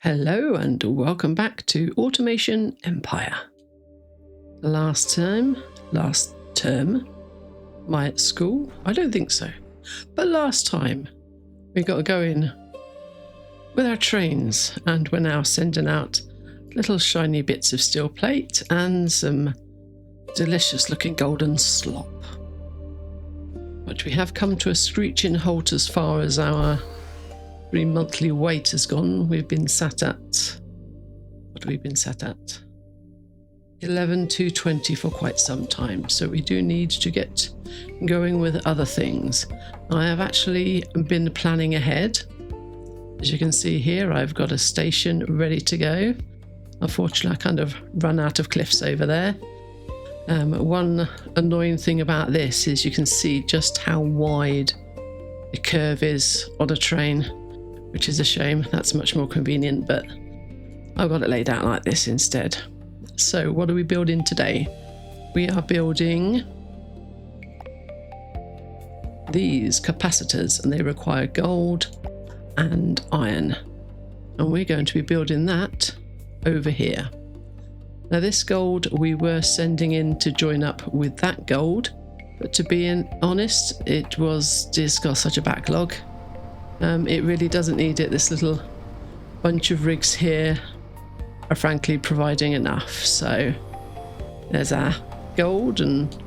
Hello and welcome back to Automation Empire. Last term, am I at school? I don't think so. But last time we got going with our trains and we're now sending out little shiny bits of steel plate and some delicious looking golden slop. But we have come to a screeching halt as far as our 3-monthly wait has gone. We've been sat at, what have we been sat at? 11,220 for quite some time. So we do need to get going with other things. I have actually been planning ahead. As you can see here, I've got a station ready to go. Unfortunately, I kind of run out of cliffs over there. One annoying thing about this is you can see just how wide the curve is on a train, which is a shame. That's much more convenient, but I've got it laid out like this instead. So what are we building today? We are building these capacitors, and they require gold and iron. And we're going to be building that over here. Now this gold we were sending in to join up with that gold, but to be honest, it just got such a backlog. It really doesn't need it. This little bunch of rigs here are frankly providing enough. So there's our gold, and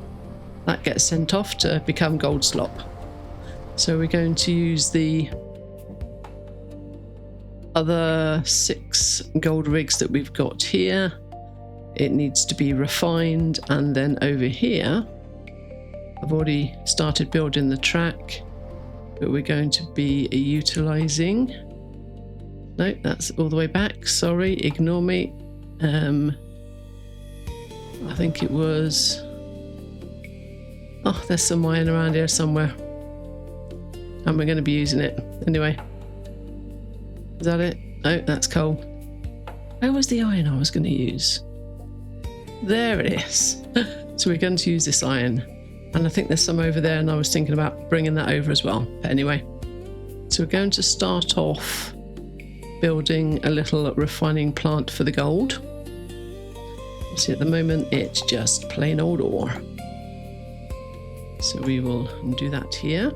that gets sent off to become gold slop. So we're going to use the other 6 gold rigs that we've got here. It needs to be refined, and then over here I've already started building the track that we're going to be utilizing. No, that's all the way back, sorry, ignore me. I think it was, oh, there's some iron around here somewhere and we're going to be using it anyway. Is that it? Oh, that's coal. Where was the iron I was going to use? There it is. So we're going to use this iron, and I think there's some over there, and I was thinking about bringing that over as well. But anyway, so we're going to start off building a little refining plant for the gold. See, at the moment it's just plain old ore. So we will do that here.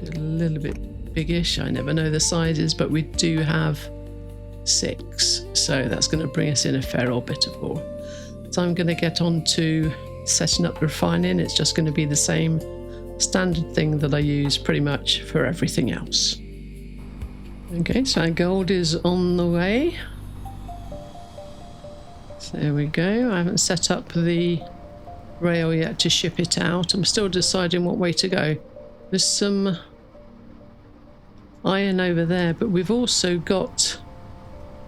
A little bit biggish, I never know the sizes, but we do have 6, so that's going to bring us in a fair old bit of ore. So I'm going to get on to setting up the refining. It's just going to be the same standard thing that I use pretty much for everything else. Okay, so our gold is on the way. So there we go. I haven't set up the rail yet to ship it out. I'm still deciding what way to go. There's some iron over there, but we've also got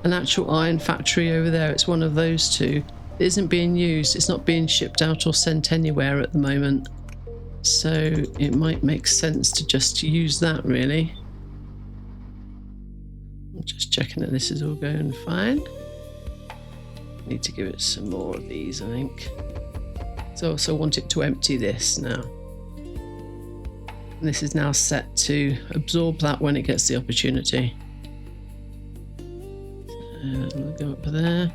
an actual iron factory over there. It's one of those two. It isn't being used. It's not being shipped out or sent anywhere at the moment. So it might make sense to just use that, really. I'm just checking that this is all going fine. Need to give it some more of these, I think. So I also want it to empty this now. And this is now set to absorb that when it gets the opportunity. We'll go up there.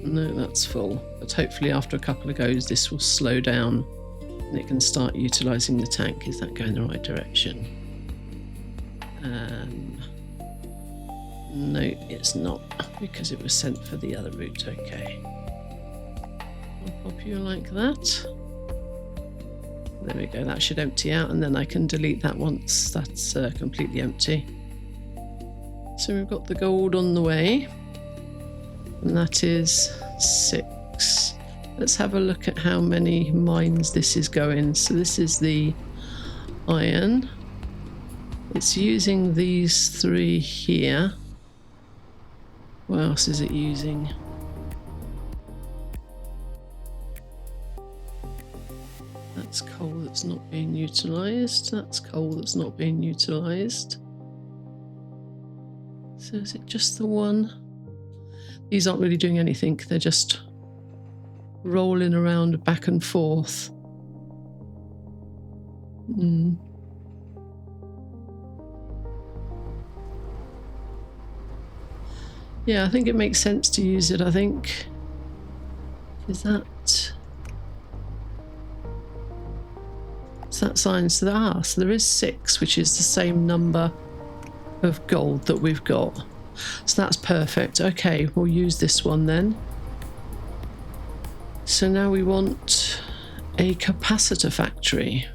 No, that's full. But hopefully after a couple of goes this will slow down and it can start utilising the tank. Is that going the right direction? No, it's not, because it was sent for the other route. Okay. I'll pop you like that. There we go. That should empty out, and then I can delete that once that's completely empty. So we've got the gold on the way, and that is 6. Let's have a look at how many mines this is going. So this is the iron. It's using these 3 here. What else is it using? That's coal that's not being utilised. That's coal that's not being utilised. So is it just the one? These aren't really doing anything. They're just rolling around back and forth. Yeah, I think it makes sense to use it, I think. Is that sign? So there is 6, which is the same number of gold that we've got. So that's perfect. Okay, we'll use this one then. So now we want a capacitor factory.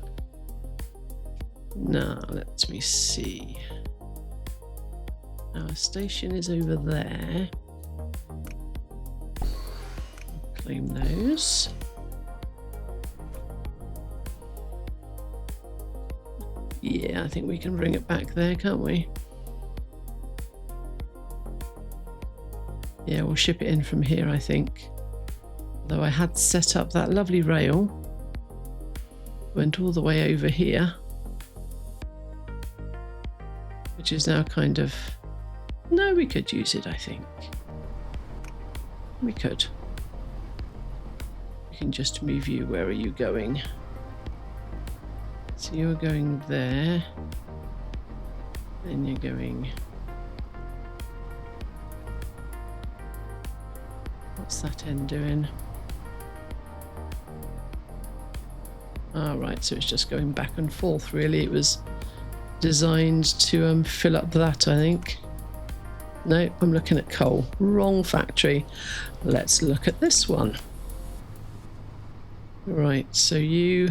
Now, let me see. Our station is over there. Claim those. Yeah, I think we can bring it back there, can't we? Yeah, we'll ship it in from here, I think. Though I had set up that lovely rail. Went all the way over here. Which is now kind of... No, we could use it, I think. We could. We can just move you. Where are you going? So you're going there. Then you're going... What's that end doing? Right, so it's just going back and forth, really. It was designed to fill up that, I think. No, I'm looking at coal. Wrong factory. Let's look at this one. Right, so you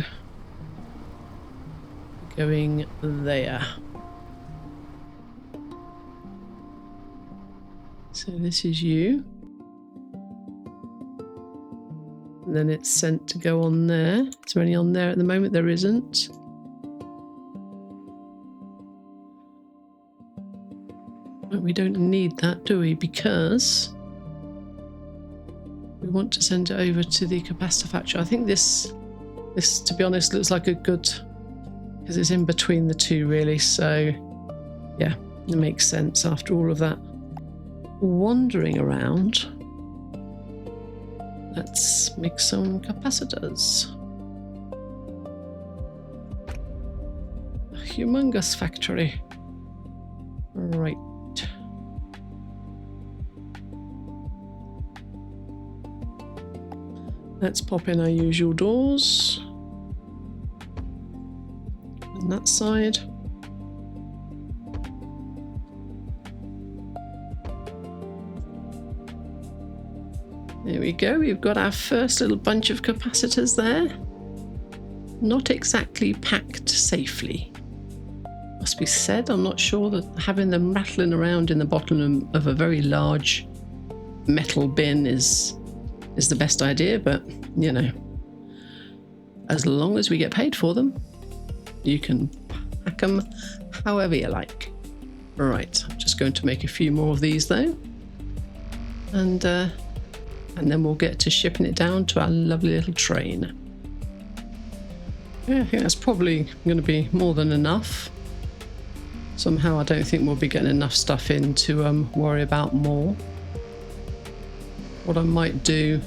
going there. So this is you. And then it's sent to go on there. Is there any on there at the moment? There isn't. But we don't need that, do we? Because we want to send it over to the capacitor factory. I think this, to be honest, looks like a good, because it's in between the two, really. So, yeah, it makes sense after all of that wandering around. Let's make some capacitors. A humongous factory. Right. Let's pop in our usual doors. On that side. There we go, we've got our first little bunch of capacitors there. Not exactly packed safely, must be said. I'm not sure that having them rattling around in the bottom of a very large metal bin is the best idea, but you know, as long as we get paid for them, you can pack them however you like. Right, I'm just going to make a few more of these though, and then we'll get to shipping it down to our lovely little train. Yeah, I think that's probably going to be more than enough. Somehow I don't think we'll be getting enough stuff in to worry about more. What I might do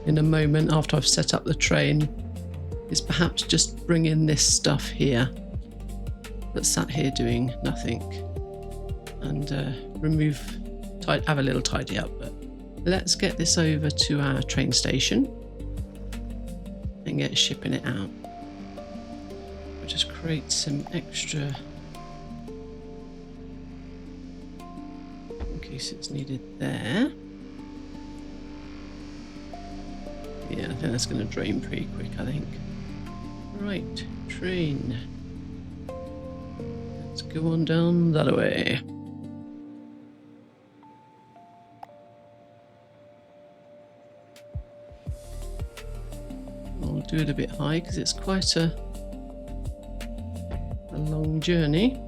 in a moment after I've set up the train is perhaps just bring in this stuff here that's sat here doing nothing, and have a little tidy up. But let's get this over to our train station and get shipping it out. We'll just create some extra in case it's needed there. Yeah, I think that's going to drain pretty quick, I think. Right, train. Let's go on down that way. I'll do it a bit high because it's quite a long journey.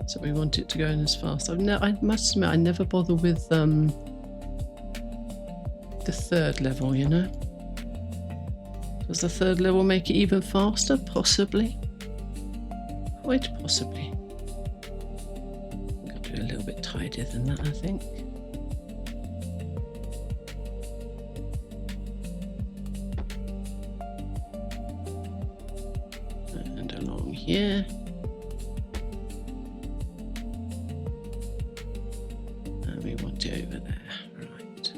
So we want it to go in as fast. I must admit, I never bother with the third level, you know. Does the third level make it even faster? Possibly. Quite possibly. Got to do a little bit tidier than that, I think. And along here. we want it over there. Right.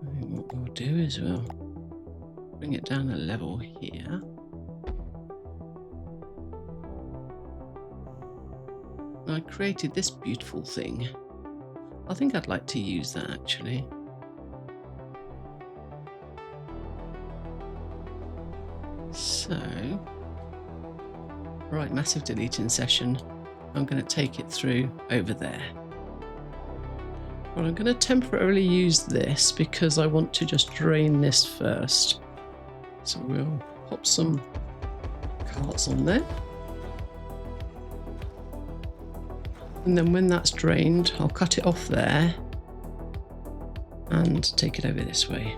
And what we'll do is we'll bring it down a level here. I created this beautiful thing. I think I'd like to use that actually. So, right, massive deleting session. I'm going to take it through over there. Well, I'm going to temporarily use this because I want to just drain this first. So we'll pop some carts on there. And then when that's drained, I'll cut it off there and take it over this way.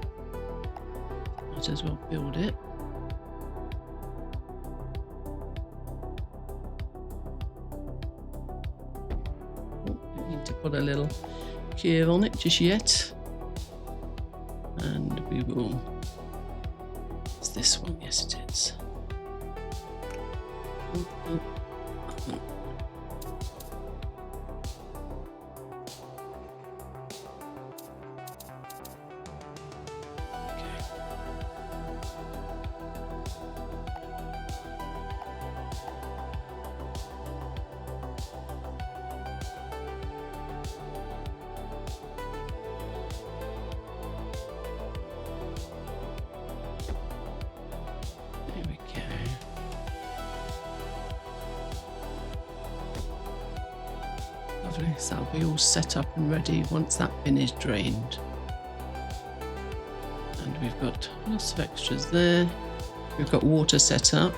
Might as well build it. Don't need to put a little curve on it just yet. And we will... It's this one, yes it is. Lovely, so that'll be all set up and ready once that bin is drained. And we've got lots of extras there. We've got water set up.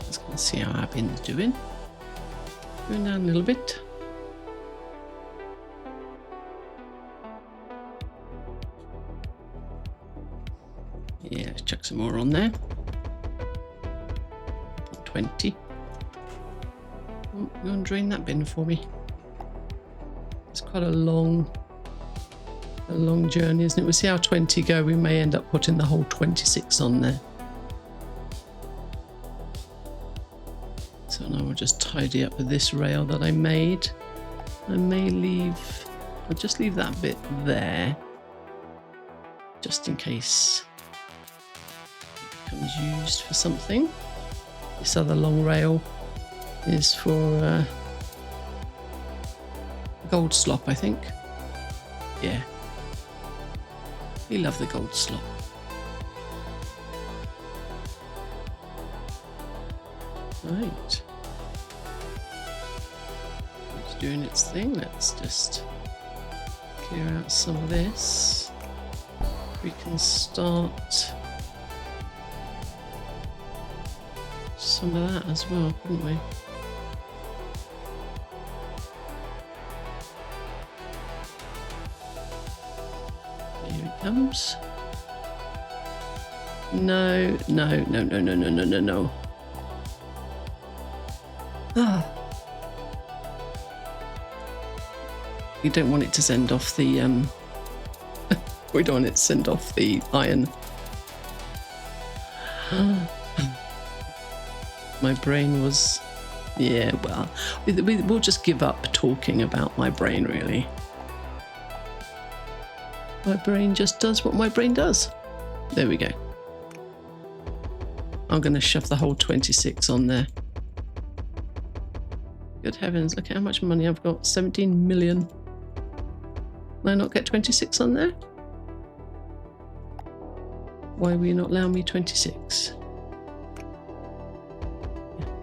Let's go and see how our bin's doing. Going down a little bit. Yeah, let's chuck some more on there. 20. Oh, go and drain that bin for me. It's quite a long journey, isn't it? We'll see how 20 go. We may end up putting the whole 26 on there. So now we'll just tidy up with this rail that I made. I may leave, I'll just leave that bit there, just in case it becomes used for something. This other long rail is for gold slop, I think. Yeah. We love the gold slop. Right. It's doing its thing. Let's just clear out some of this. We can start some of that as well, couldn't we? Here it comes. No, no, no, no, no, no, no, no, no. Ah. We don't want it to send off the we don't want it to send off the iron. My brain was, yeah, well, we'll just give up talking about my brain, really. My brain just does what my brain does. There we go. I'm going to shove the whole 26 on there. Good heavens, look at how much money I've got. 17 million. Can I not get 26 on there? Why will you not allow me 26?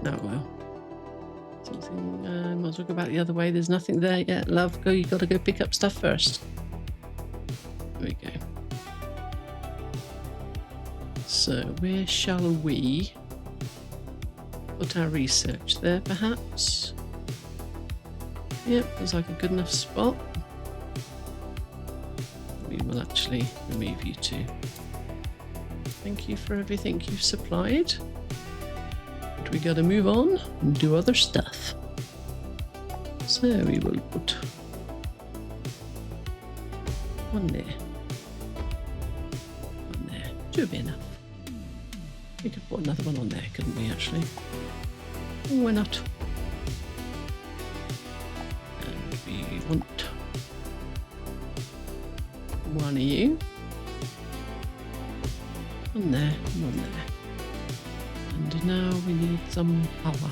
No, well. Something, might as well go back the other way. There's nothing there yet, love. Go, you got to go pick up stuff first. There we go. So, where shall we put our research? There, perhaps? Yep, looks like a good enough spot. We will actually remove you two. Thank you for everything you've supplied. But we gotta move on and do other stuff. So we will put one there. One there. Should be enough. We could put another one on there, couldn't we, actually? Why not? And we want one of you. One there, and one there. And now we need some power.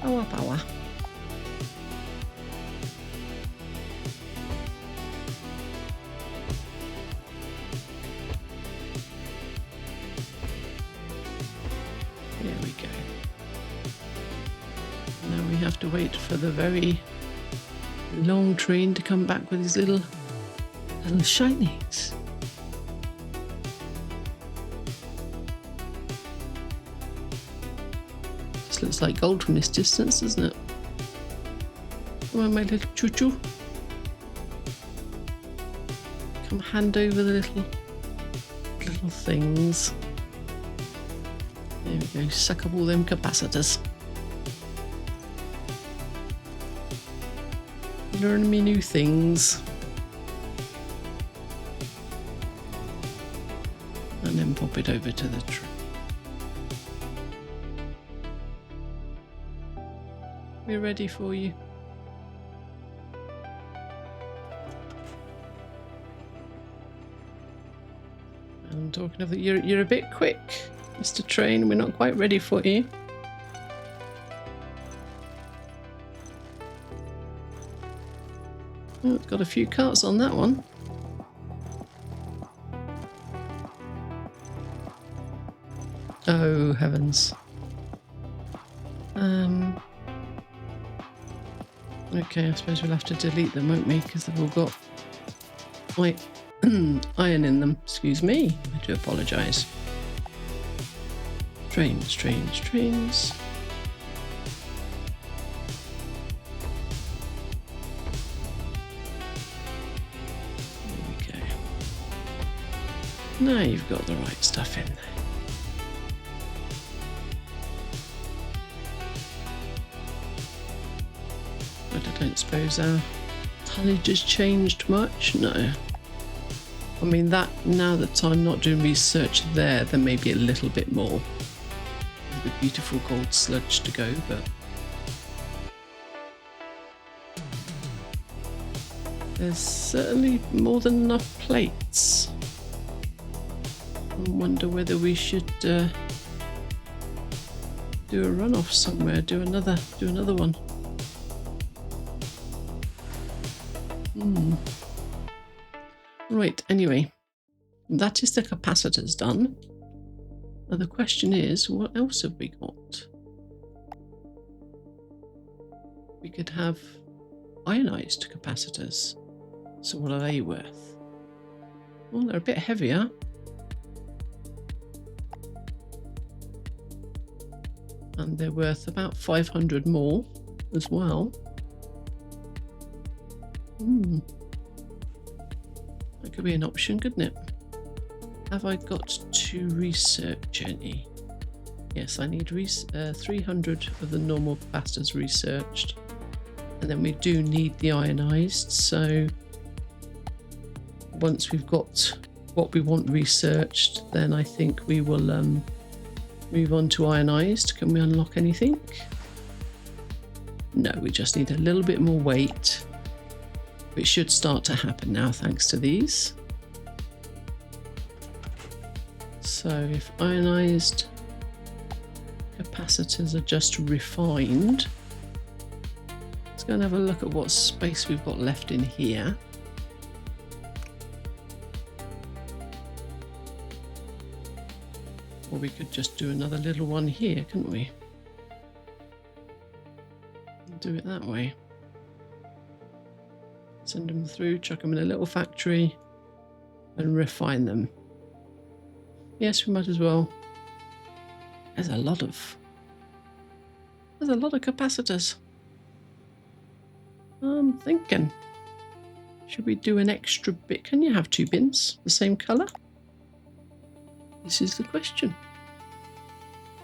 Power. There we go. Now we have to wait for the very long train to come back with his little shinies. This looks like gold from this distance, doesn't it? Come on, my little choo-choo. Come hand over the little things. There we go, suck up all them capacitors. Learn me new things. And then pop it over to the train. We're ready for you. I'm talking of that, you're a bit quick, Mr. Train. We're not quite ready for you. Oh, it's got a few carts on that one. Oh, heavens. Okay, I suppose we'll have to delete them, won't we? Because they've all got white iron in them. Excuse me. I do apologise. Trains. There we go. Now you've got the right stuff in there. I don't suppose our tonnage has changed much, no. I mean, that now that I'm not doing research there may be a little bit more. The beautiful gold sludge to go, but there's certainly more than enough plates. I wonder whether we should do a runoff somewhere, do another one. Right, anyway, that is the capacitors done. Now the question is, what else have we got? We could have ionized capacitors. So what are they worth? Well, they're a bit heavier. And they're worth about 500 more as well. That could be an option, couldn't it? Have I got to research any? Yes, I need 300 of the normal capacitors researched. And then we do need the ionized. So once we've got what we want researched, then I think we will move on to ionized. Can we unlock anything? No, we just need a little bit more weight. It should start to happen now thanks to these. So if ionized capacitors are just refined, let's go and have a look at what space we've got left in here. Or we could just do another little one here, couldn't we? Do it that way. Send them through, chuck them in a little factory and refine them. Yes, we might as well. There's a lot of capacitors. I'm thinking, should we do an extra bit? Can you have two bins the same colour? This is the question.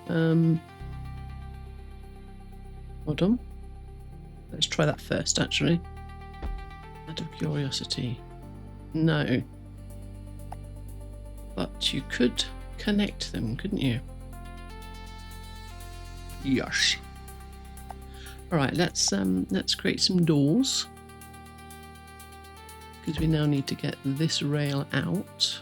Hold on. Let's try that first, actually. Out of curiosity. No. But you could connect them, couldn't you? Yes. All right, let's create some doors, because we now need to get this rail out.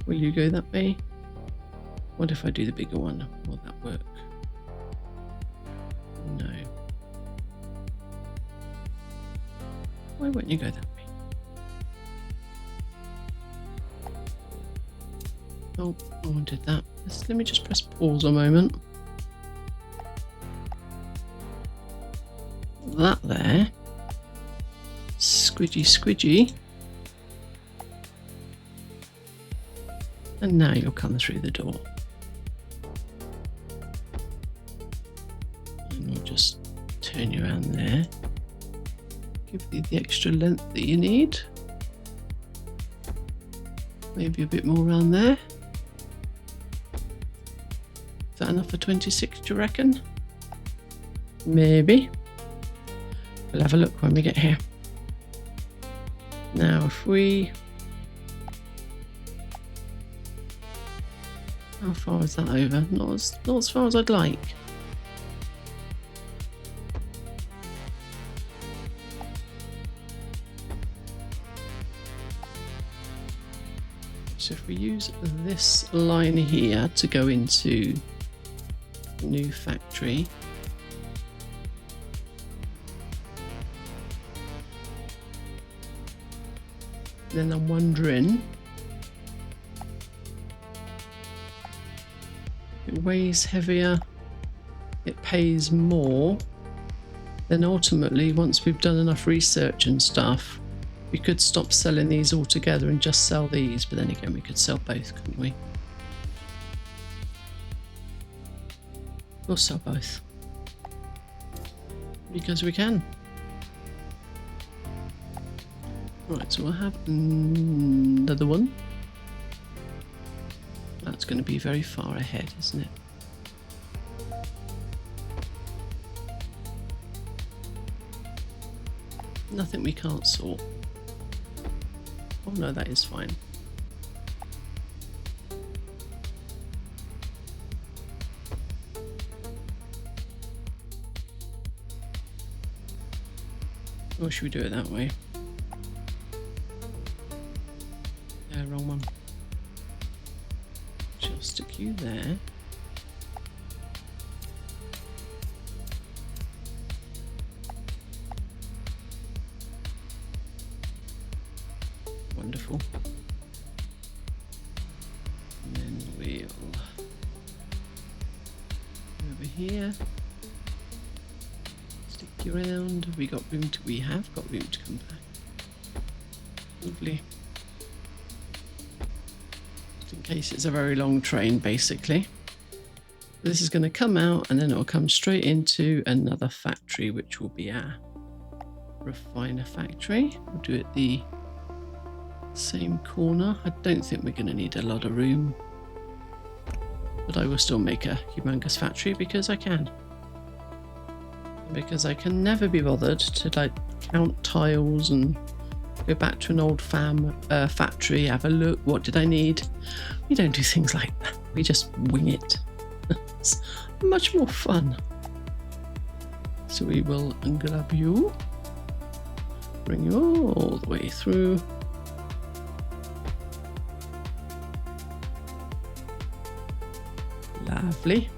Will you go that way? What if I do the bigger one? Will that work? No. Why won't you go that way? Oh, I wanted that. Let me just press pause a moment. That there. Squidgy, squidgy. And now you'll come through the door. And we'll just turn you around there. Give you the extra length that you need. Maybe a bit more around there. Is that enough for 26, do you reckon? Maybe. We'll have a look when we get here. Now if we... How far is that over? Not as far as I'd like. So if we use this line here to go into the new factory, then I'm wondering, it weighs heavier, it pays more, then ultimately once we've done enough research and stuff, we could stop selling these altogether and just sell these, but then again we could sell both, couldn't we? We'll sell both. Because we can. Right, so we'll have another one. That's going to be very far ahead, isn't it? Nothing we can't sort. Oh no, that is fine. Or should we do it that way? Yeah, wrong one. I'll stick you there. Wonderful. And then we'll over here. Stick you around. Have we got room to? We have got room to come back. Lovely. In case it's a very long train, basically. This is going to come out and then it will come straight into another factory, which will be our refiner factory. We'll do it the same corner. I don't think we're going to need a lot of room, but I will still make a humongous factory because I can. Because I can never be bothered to like count tiles and go back to an old factory, have a look, what did I need? We don't do things like that. We just wing it. It's much more fun. So we will grab you, bring you all the way through. Lovely.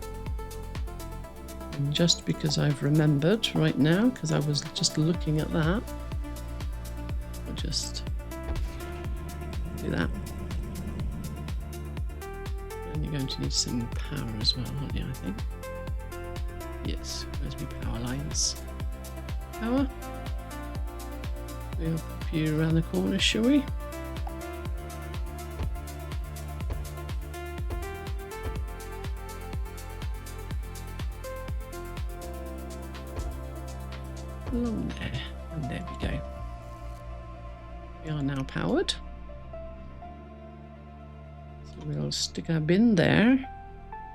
And just because I've remembered right now, because I was just looking at that, I'll just do that. And you're going to need some power as well, aren't you, I think? Yes, where's my power lines? Power? We'll pop you around the corner, shall we? Along there, and there we go. We are now powered. So we'll stick our bin there.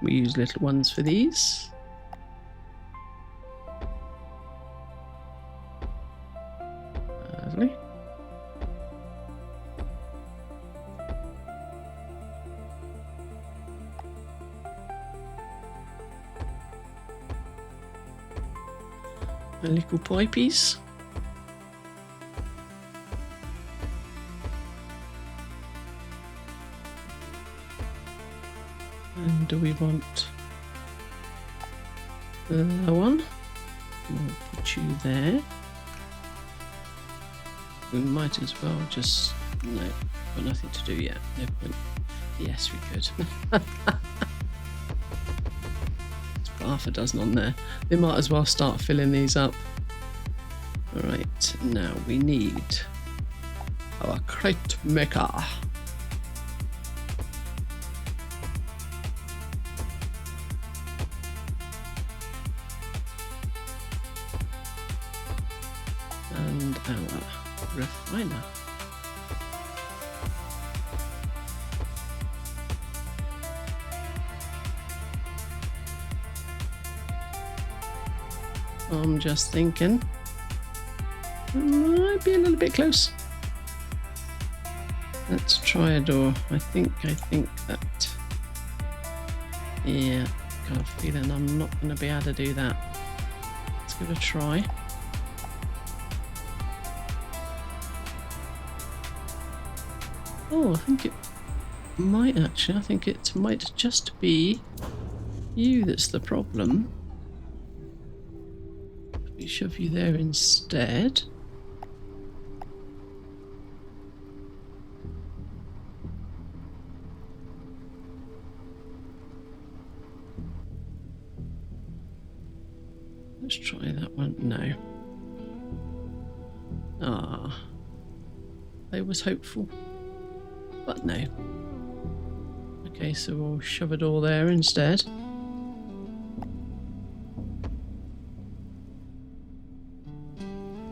We use little ones for these. hopefully. My little pipies. And do we want the one? We'll put you there. We might as well just... No, got nothing to do yet. No point. Yes, we could. Let's put half a dozen on there. We might as well start filling these up. Alright, now we need our crate maker. And our refiner. I'm just thinking might be a little bit close. Let's try a door. I think that, yeah, got a feeling I'm not going to be able to do that. Let's give it a try. Oh, I think it might actually. I think it might just be you that's the problem. Let me shove you there instead. Let's try that one. No. Ah, I was hopeful. But no. Okay, so we'll shove it all there instead.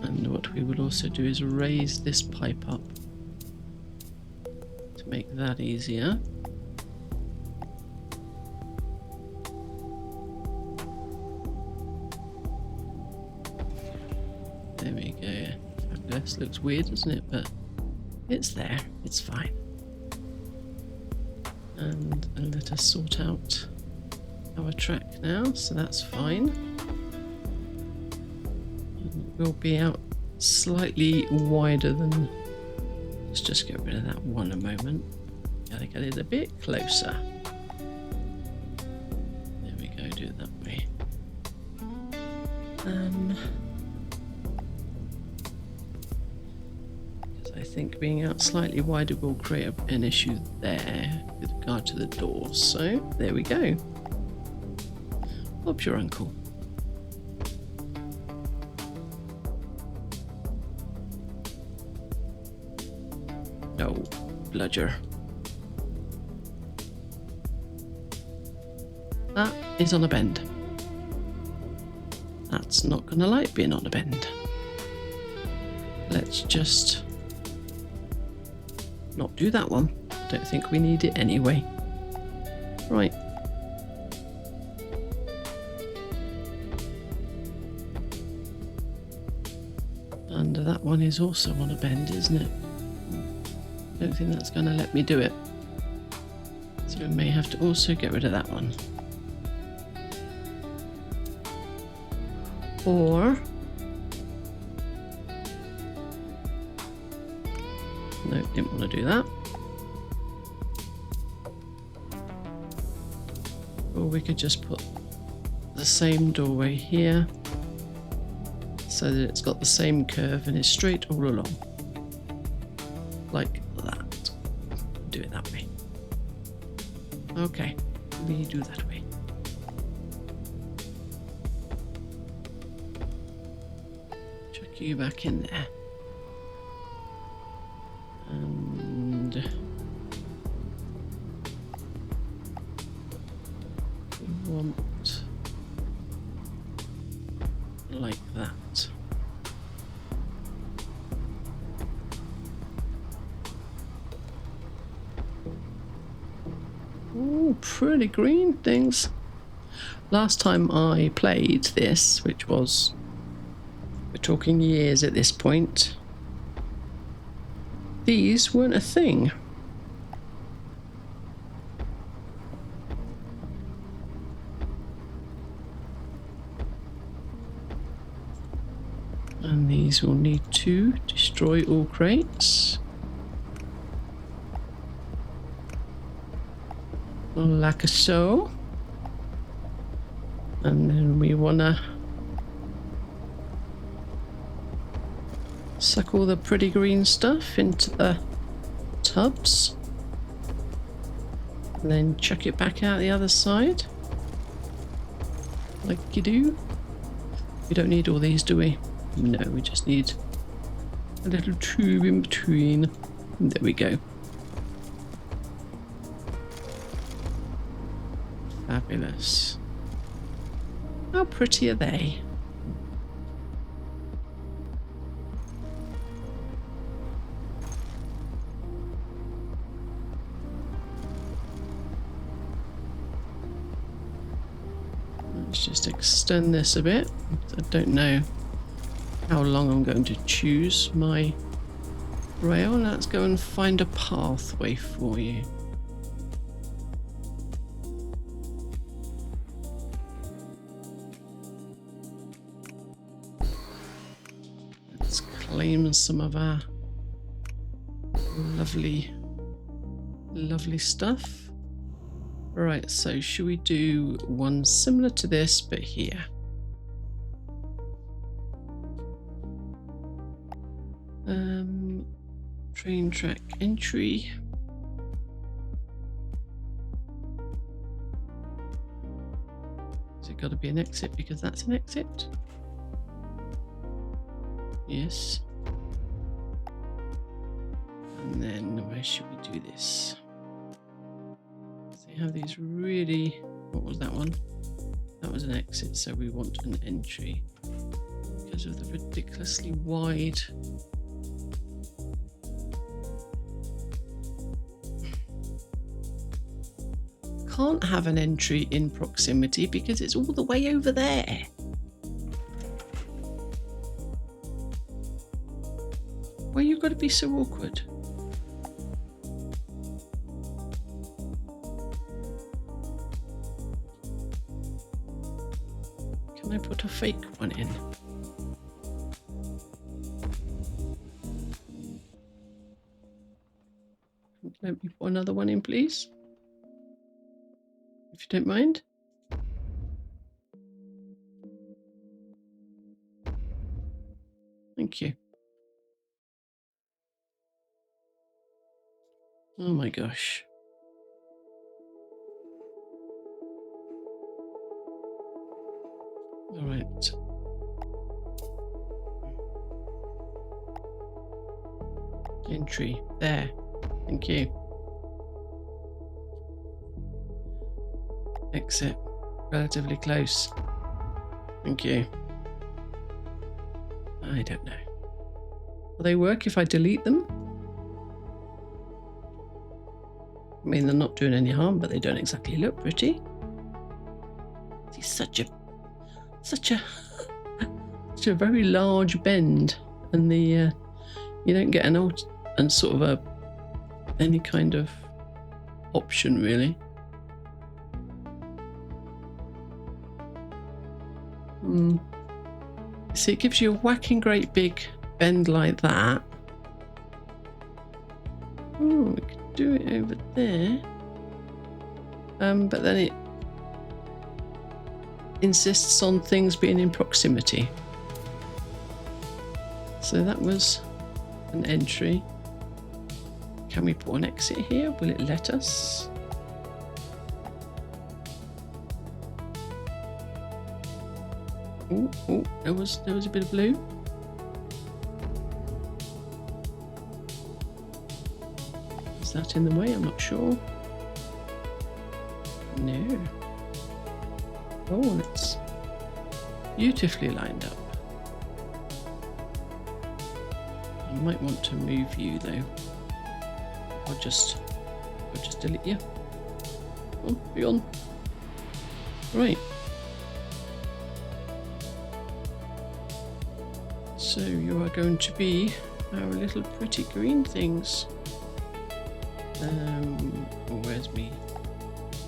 And what we will also do is raise this pipe up to make that easier. There we go. This looks weird, doesn't it? But it's there. It's fine. And let us sort out our track now, so that's fine. And we'll be out slightly wider than... Let's just get rid of that one a moment. Gotta get it a bit closer. There we go, do it that way. I think being out slightly wider will create an issue there with regard to the doors. So there we go. Bob's your uncle. Oh, bludger. That is on a bend. That's not going to like being on a bend. Let's just not do that one. Don't think we need it anyway. Right. And that one is also on a bend, isn't it? Don't think that's going to let me do it. So we may have to also get rid of that one. Or... No, didn't want to do that. Or we could just put the same doorway here so that it's got the same curve and is straight all along. Like that. Do it that way. Okay, we do that way. Chuck you back in there. And we want like that. Oh, pretty green things. Last time I played this, which was, we're talking years at this point, these weren't a thing. And these will need to destroy all crates. Like so. And then we wanna suck all the pretty green stuff into the tubs. And then chuck it back out the other side. Like you do. We don't need all these, do we? No, we just need a little tube in between. There we go. Fabulous. How pretty are they? Let's just extend this a bit. I don't know how long I'm going to choose my rail. Let's go and find a pathway for you. Let's claim some of our lovely stuff. Right, so should we do one similar to this but here? Train track entry. Has it got to be an exit because that's an exit? Yes. And then where should we do this? So you have these really... What was that one? That was an exit, so we want an entry because of the ridiculously wide... Can't have an entry in proximity because it's all the way over there. Why you got to be so awkward? Can I put a fake one in? Let me put another one in, please. If you don't mind. Thank you. Oh my gosh. All right. Entry. There. Thank you. Exit. Relatively close. Thank you. I don't know. Will they work if I delete them? I mean, they're not doing any harm, but they don't exactly look pretty. It's such a very large bend, and the you don't get an old and sort of any kind of option really. See, it gives you a whacking great big bend like that. Oh, we could do it over there. But then it insists on things being in proximity. So that was an entry. Can we put an exit here? Will it let us? Oh, there was a bit of blue. Is that in the way? I'm not sure. No. Oh, it's beautifully lined up. I might want to move you though. I'll just delete you. Oh, be on. Right. So you are going to be our little pretty green things. Where's me?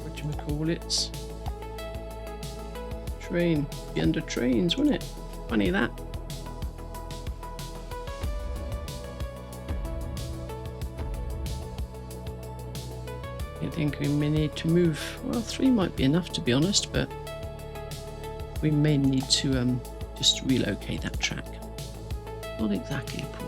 Whatchamacallits? Train. Be under trains, wouldn't it? Funny that. I think we may need to move. Well, 3 might be enough, to be honest, but we may need to just relocate that track. Not exactly a problem.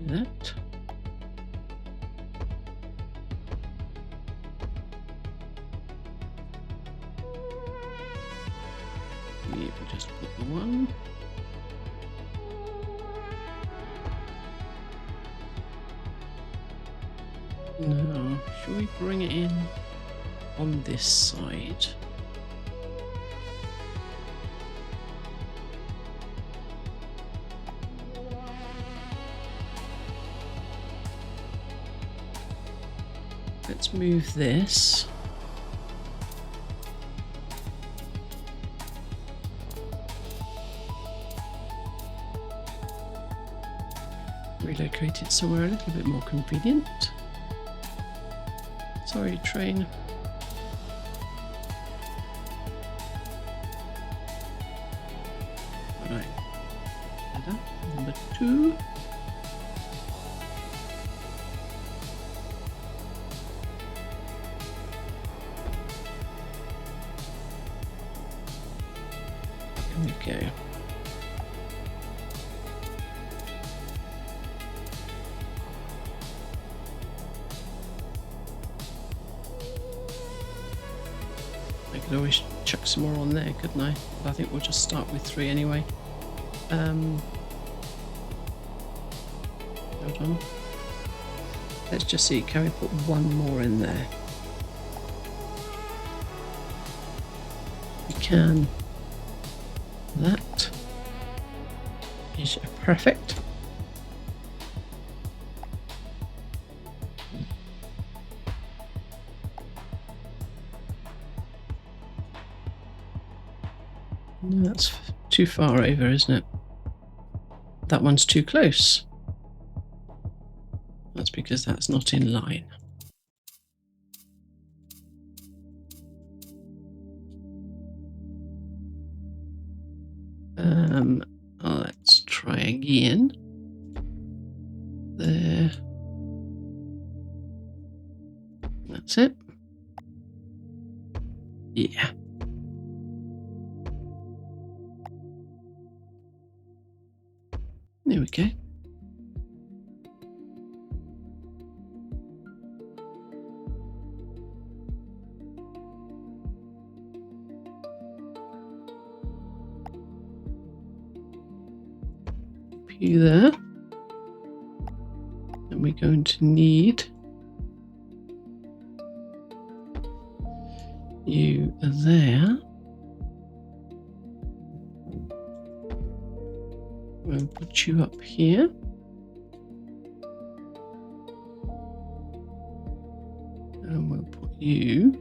That. Maybe just put the one. Now, shall we bring it in on this side? Let's move this. Relocate it somewhere a little bit more convenient. Sorry, train. Right. Number 2. There we go. I could always chuck some more on there, couldn't I? But I think we'll just start with 3 anyway. Hold on. Let's just see, can we put 1 more in there? We can. That is perfect. No, that's too far over, isn't it? That one's too close. That's because that's not in line. Let's try again. There. That's it. Yeah. There we go. You there, and we're going to need you there. We'll put you up here. And we'll put you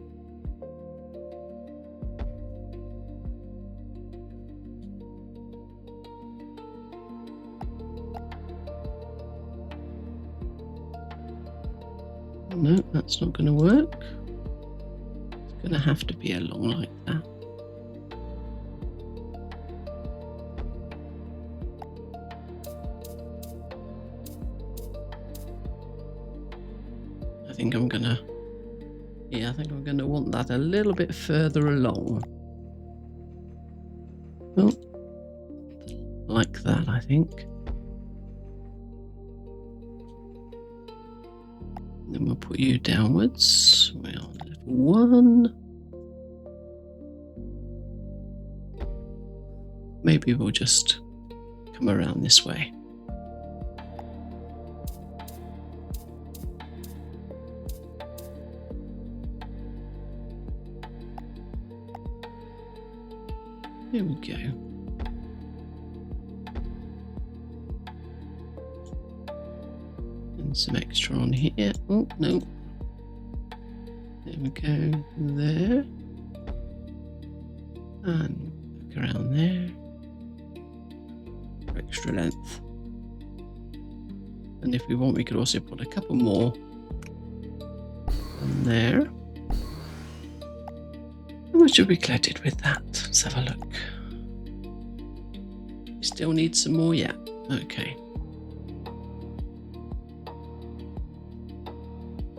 no, that's not going to work. It's going to have to be along like that. I think I'm going to want that a little bit further along. Well, like that, I think. Then we'll put you downwards. We're on level 1. Maybe we'll just come around this way. There we go. And some extra on here. Oh, no. There we go. There. And look around there for extra length. And if we want, we could also put a couple more on there. How much have we collected with that? Let's have a look. We still need some more, yeah. Okay.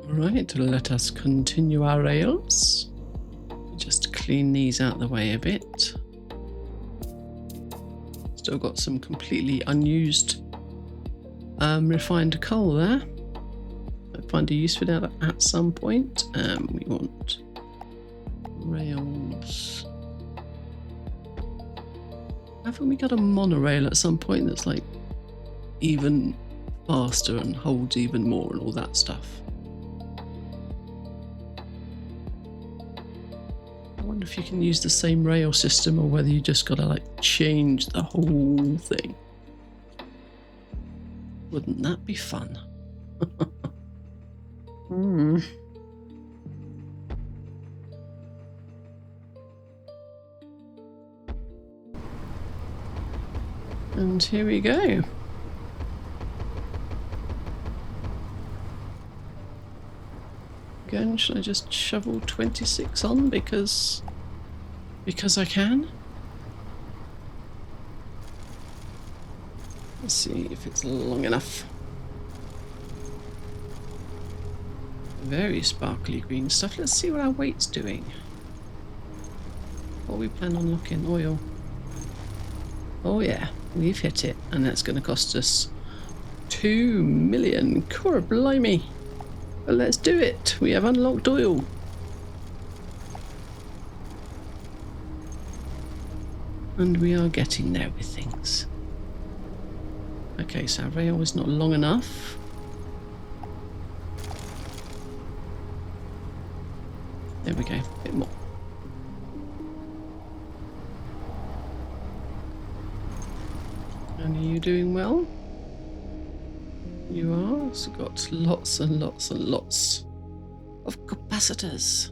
Alright, let us continue our rails. Just clean these out the way a bit. Still got some completely unused refined coal there. I'll find a use for that at some point. We want rails. Haven't we got a monorail at some point that's like even faster and holds even more and all that stuff? I wonder if you can use the same rail system or whether you just gotta like change the whole thing. Wouldn't that be fun? And here we go. Again, should I just shovel 26 on because I can? Let's see if it's long enough. Very sparkly green stuff. Let's see what our weight's doing. What we plan on locking? Oil. Oh yeah, we've hit it, and that's going to cost us 2 million. Core blimey. But let's do it. We have unlocked oil. And we are getting there with things. Okay, so our rail is not long enough. There we go, a bit more. And are you doing well? You are. So got lots and lots and lots of capacitors.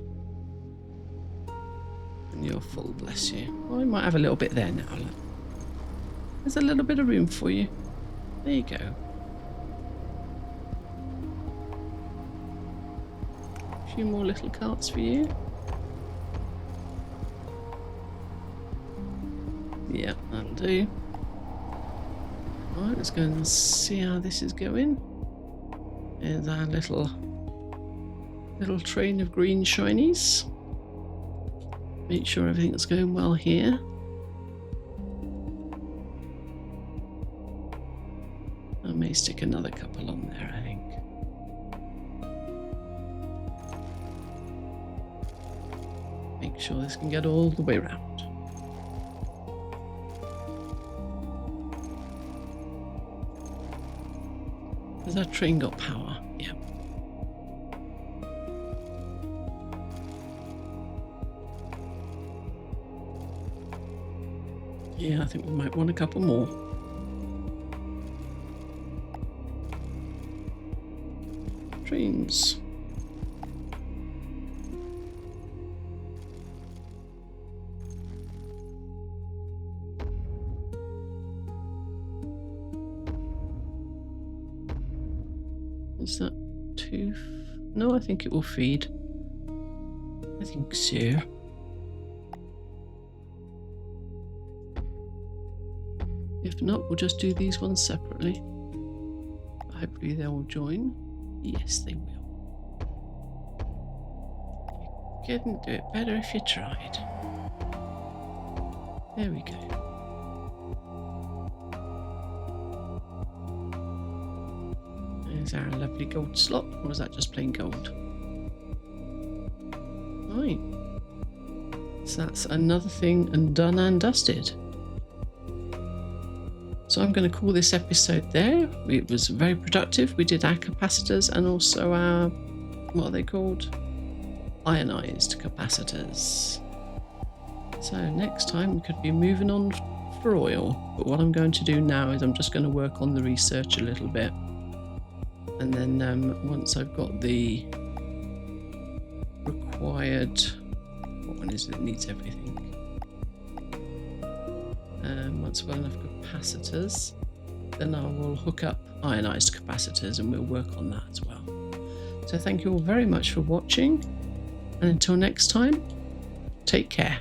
And you're full, bless you. Oh, I might have a little bit there now. Look. There's a little bit of room for you. There you go. A few more little carts for you. Yeah, that'll do. Right, let's go and see how this is going. There's our little train of green shinies. Make sure everything's going well here. I may stick another couple on there, I think. Make sure this can get all the way around. Has that train got power? Yeah. Yeah, I think we might want a couple more. Trains. Is that too? No, I think it will feed. I think so. If not, we'll just do these ones separately. Hopefully they will join. Yes, they will. You couldn't do it better if you tried. There we go. There's our lovely gold slot, or is that just plain gold? Right. So that's another thing and done and dusted. So I'm going to call this episode there. It was very productive. We did our capacitors and also our, what are they called? Ionized capacitors. So next time we could be moving on for oil. But what I'm going to do now is I'm just going to work on the research a little bit. And then once I've got the required, what one is it that needs everything? once we've got enough capacitors, then I will hook up ionized capacitors and we'll work on that as well. So thank you all very much for watching, and until next time, take care.